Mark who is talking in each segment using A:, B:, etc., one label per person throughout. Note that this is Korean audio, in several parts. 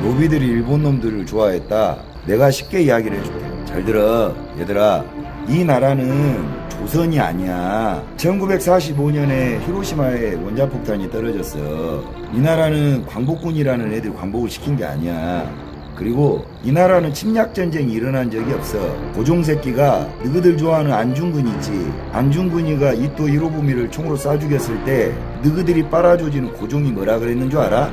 A: 노비들이 일본 놈들을 좋아했다. 내가 쉽게 이야기를 해줄게. 잘 들어 얘들아. 이 나라는 조선이 아니야. 1945년에 히로시마에 원자폭탄이 떨어졌어. 이 나라는 광복군이라는 애들이 광복을 시킨 게 아니야. 그리고 이 나라는 침략전쟁이 일어난 적이 없어. 고종새끼가 너희들 좋아하는 안중근 있지. 안중근이가 이토 히로부미를 총으로 쏴 죽였을 때 너희들이 빨아줘지는 고종이 뭐라 그랬는 줄 알아?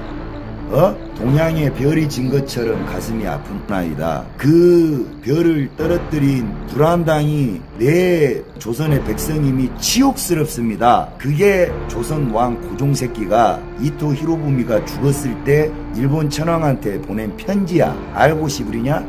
A: 동양의 별이 진 것처럼 가슴이 아픈 나이다. 그 별을 떨어뜨린 불안당이 내 조선의 백성임이 치욕스럽습니다. 그게 조선 왕 고종새끼가 이토 히로부미가 죽었을 때 일본 천황한테 보낸 편지야. 알고 시부리냐?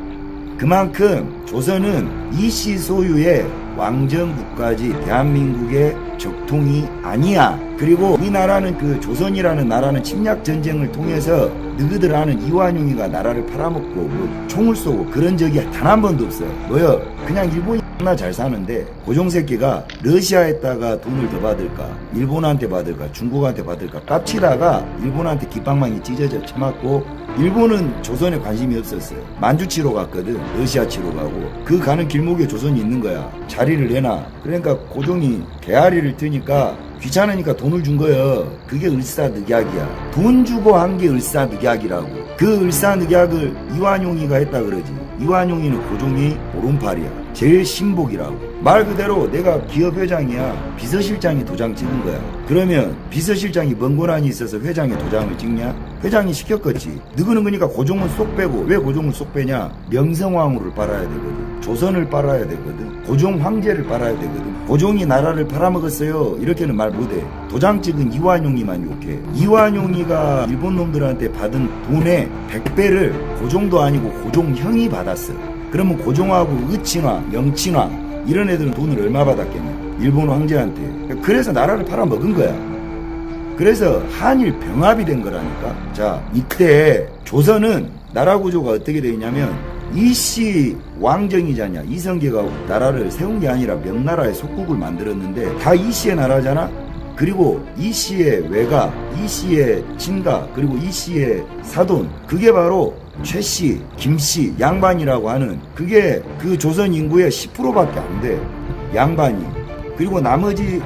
A: 그만큼 조선은 이씨 소유의 왕정국가지 대한민국의 적통이 아니야. 그리고 이 나라는 그 조선이라는 나라는 침략전쟁을 통해서 너희들 아는 이완용이가 나라를 팔아먹고 뭐 총을 쏘고 그런 적이 단 한 번도 없어. 뭐여? 그냥 일본이 나 잘 사는데 고종새끼가 러시아에다가 돈을 더 받을까, 일본한테 받을까, 중국한테 받을까 깝치다가 일본한테 깃방망이 찢어져 쳐맞고, 일본은 조선에 관심이 없었어요. 만주 치러 갔거든. 러시아 치러 가고. 그 가는 길목에 조선이 있는 거야. 자리를 내놔. 그러니까 고종이 개아리를 트니까 귀찮으니까 돈을 준 거예요. 그게 을사늑약이야. 돈 주고 한 게 을사늑약이라고. 그 을사늑약을 이완용이가 했다 그러지. 이완용이는 고종이 오른팔이야. 제일 신복이라고. 말 그대로 내가 기업회장이야. 비서실장이 도장 찍은 거야. 그러면 비서실장이 먼 고난이 있어서 회장이 도장을 찍냐? 회장이 시켰겠지. 너희는 그러니까 고종은 쏙 빼고. 왜 고종을 쏙 빼냐? 명성황후를 빨아야 되거든. 조선을 빨아야 되거든. 고종 황제를 빨아야 되거든. 고종이 나라를 팔아먹었어요. 이렇게는 말 못해. 도장 찍은 이완용이만 욕해. 이완용이가 일본 놈들한테 받은 돈의 100배를 고종도 아니고 고종형이 받았어. 그러면 고종하고 의친왕, 영친왕 이런 애들은 돈을 얼마 받았겠냐? 일본 황제한테. 그래서 나라를 팔아먹은 거야. 그래서 한일 병합이 된 거라니까. 자, 이때 조선은 나라 구조가 어떻게 되어 있냐면 이씨 왕정이잖냐. 이성계가 나라를 세운 게 아니라 명나라의 속국을 만들었는데 다 이씨의 나라잖아. 그리고 이씨의 외가, 이씨의 친가, 그리고 이씨의 사돈, 그게 바로 최씨, 김씨, 양반이라고 하는, 그게 그 조선 인구의 10%밖에 안 돼. 양반이. 그리고 나머지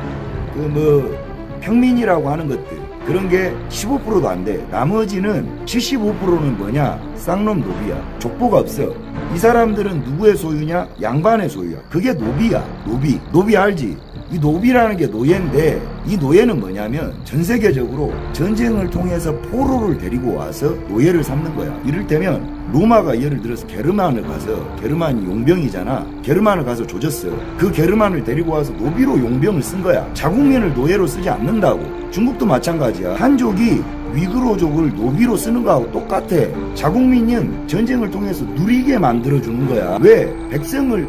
A: 평민이라고 하는 것들, 그런 게 15%도 안 돼. 나머지는 75%는 뭐냐? 쌍놈 노비야. 족보가 없어. 이 사람들은 누구의 소유냐? 양반의 소유야. 그게 노비야. 노비. 노비 알지? 이 노비라는 게 노예인데, 이 노예는 뭐냐면 전 세계적으로 전쟁을 통해서 포로를 데리고 와서 노예를 삼는 거야. 이를테면 로마가 예를 들어서 게르만을 가서, 게르만이 용병이잖아. 게르만을 가서 조졌어. 그 게르만을 데리고 와서 노비로 용병을 쓴 거야. 자국민을 노예로 쓰지 않는다고. 중국도 마찬가지야. 한족이 위그로족을 노비로 쓰는 거하고 똑같아. 자국민은 전쟁을 통해서 누리게 만들어주는 거야. 왜? 백성을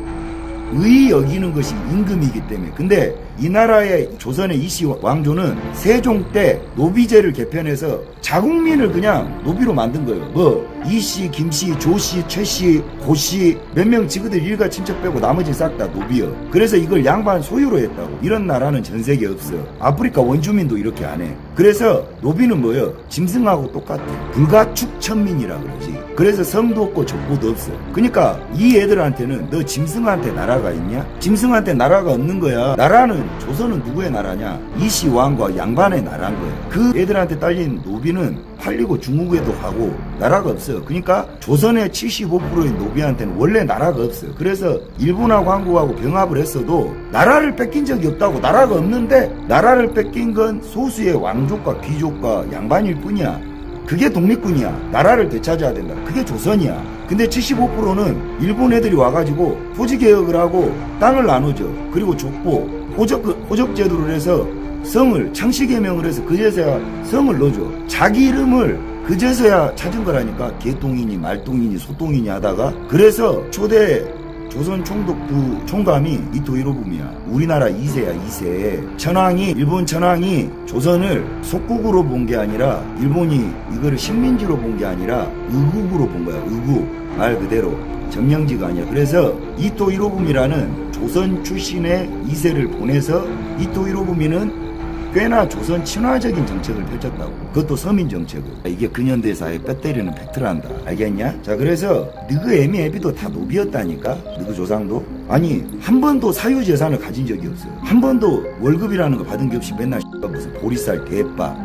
A: 의히 여기는 것이 임금이기 때문에. 근데 이 나라의 조선의 이씨 왕조는 세종 때 노비제를 개편해서 자국민을 그냥 노비로 만든 거예요. 뭐 이씨, 김씨, 조씨, 최씨, 고씨 몇 명 지그들 일가 친척 빼고 나머지 싹 다 노비여. 그래서 이걸 양반 소유로 했다고. 이런 나라는 전 세계에 없어. 아프리카 원주민도 이렇게 안 해. 그래서 노비는 뭐예요? 짐승하고 똑같아. 불가축 천민이라 그러지. 그래서 성도 없고 족보도 없어. 그러니까 이 애들한테는 너 짐승한테 나라가 있냐? 짐승한테 나라가 없는 거야. 나라는, 조선은 누구의 나라냐? 이씨 왕과 양반의 나라인 거야. 그 애들한테 딸린 노비는 팔리고 중국에도 가고 나라가 없어. 그러니까 조선의 75%의 노비한테는 원래 나라가 없어. 그래서 일본하고 한국하고 병합을 했어도 나라를 뺏긴 적이 없다고. 나라가 없는데 나라를 뺏긴 건 소수의 왕족과 귀족과 양반일 뿐이야. 그게 독립군이야. 나라를 되찾아야 된다. 그게 조선이야. 근데 75%는 일본 애들이 와가지고 토지개혁을 하고 땅을 나눠줘. 그리고 족보, 호적 제도를 해서 성을, 창씨개명을 해서 그제서야 성을 넣어줘. 자기 이름을 그제서야 찾은 거라니까. 개똥이니 말똥이니 소똥이니 하다가. 그래서 초대 조선 총독부 총감이 이토 히로부미야. 우리나라 2세야 2세. 천황이, 일본 천황이 조선을 속국으로 본 게 아니라, 일본이 이거를 식민지로 본 게 아니라 의국으로 본 거야. 의국. 말 그대로 점령지가 아니야. 그래서 이토 히로부미라는 조선 출신의 2세를 보내서 이토 히로부미는 꽤나 조선 친화적인 정책을 펼쳤다고. 그것도 서민 정책을. 이게 근현대사의 뼈 때리는 팩트란다. 알겠냐? 자, 그래서 너그 애미 애비도 다 노비였다니까. 너그 조상도. 아니 한 번도 사유재산을 가진 적이 없어. 한 번도 월급이라는 거 받은 게 없이 맨날 무슨 보리쌀 대빠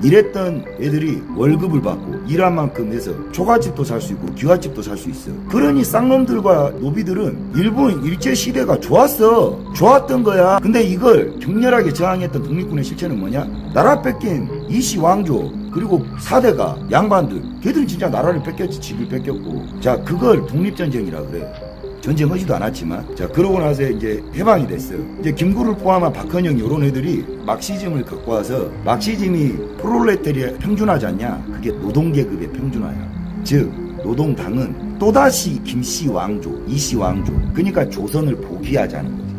A: 이랬던 애들이 월급을 받고 일한 만큼 해서 초가집도 살 수 있고 기와집도 살 수 있어. 그러니 쌍놈들과 노비들은 일본 일제시대가 좋았던 거야. 근데 이걸 격렬하게 저항했던 독립군의 실체는 뭐냐? 나라 뺏긴 이씨 왕조 그리고 4대가 양반들 걔들은 진짜 나라를 뺏겼지. 집을 뺏겼고. 자, 그걸 독립전쟁이라 그래. 전쟁하지도 않았지만. 자, 그러고 나서 이제 해방이 됐어요. 이제 김구를 포함한 박헌영 요런 애들이 막시즘을 갖고 와서, 막시즘이 프롤레타리아 평준화지 않냐? 그게 노동계급의 평준화야. 즉 노동당은 또다시 김씨 왕조, 이씨 왕조, 그러니까 조선을 포기하자는 거지.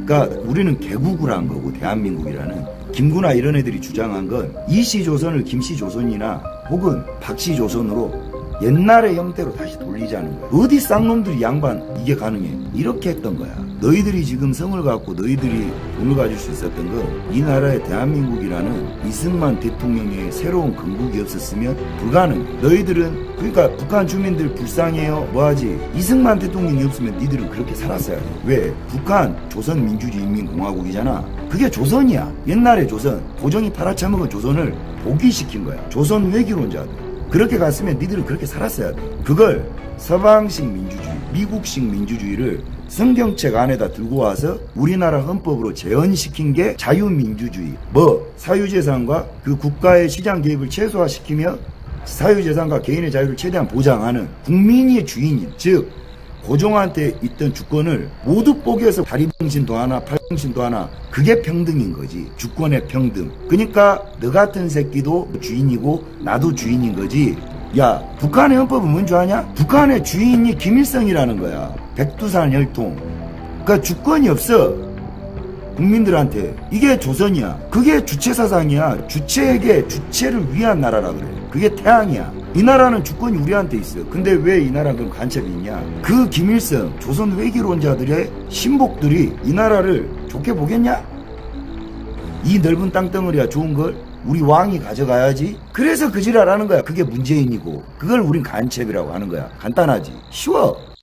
A: 그러니까 우리는 개국을 한 거고, 대한민국이라는. 김구나 이런 애들이 주장한 건 이씨 조선을 김씨 조선이나 혹은 박씨 조선으로 옛날의 형태로 다시 돌리자는 거야. 어디 쌍놈들이 양반 이게 가능해? 이렇게 했던 거야. 너희들이 지금 성을 갖고 너희들이 돈을 가질 수 있었던 건 이 나라의 대한민국이라는 이승만 대통령의 새로운 건국이 없었으면 불가능해. 너희들은 그러니까 북한 주민들 불쌍해요 뭐하지? 이승만 대통령이 없으면 니들은 그렇게 살았어야 돼. 왜? 북한 조선민주주의인민공화국이잖아. 그게 조선이야. 옛날의 조선, 고종이 팔아쳐먹은 조선을 복위시킨 거야. 조선 회기론자들. 그렇게 갔으면 니들은 그렇게 살았어야 돼. 그걸 서방식 민주주의, 미국식 민주주의를 성경책 안에다 들고 와서 우리나라 헌법으로 재현시킨 게 자유민주주의. 사유재산과 그 국가의 시장 개입을 최소화시키며 사유재산과 개인의 자유를 최대한 보장하는 국민이 주인인, 즉 고종한테 있던 주권을 모두 뽀개서 다리봉신도 하나 팔봉신도 하나. 그게 평등인 거지. 주권의 평등. 그러니까 너 같은 새끼도 주인이고 나도 주인인 거지. 야, 북한의 헌법은 뭔 줄 아냐? 북한의 주인이 김일성이라는 거야. 백두산 혈통. 그러니까 주권이 없어 국민들한테. 이게 조선이야. 그게 주체사상이야. 주체에게 주체를 위한 나라라 그래. 그게 태양이야. 이 나라는 주권이 우리한테 있어. 근데 왜 이 나라는 그럼 간첩이 있냐? 그 김일성, 조선 회기론자들의 신복들이 이 나라를 좋게 보겠냐? 이 넓은 땅덩어리가 좋은 걸 우리 왕이 가져가야지. 그래서 그 지랄하는 거야. 그게 문재인이고 그걸 우린 간첩이라고 하는 거야. 간단하지. 쉬워.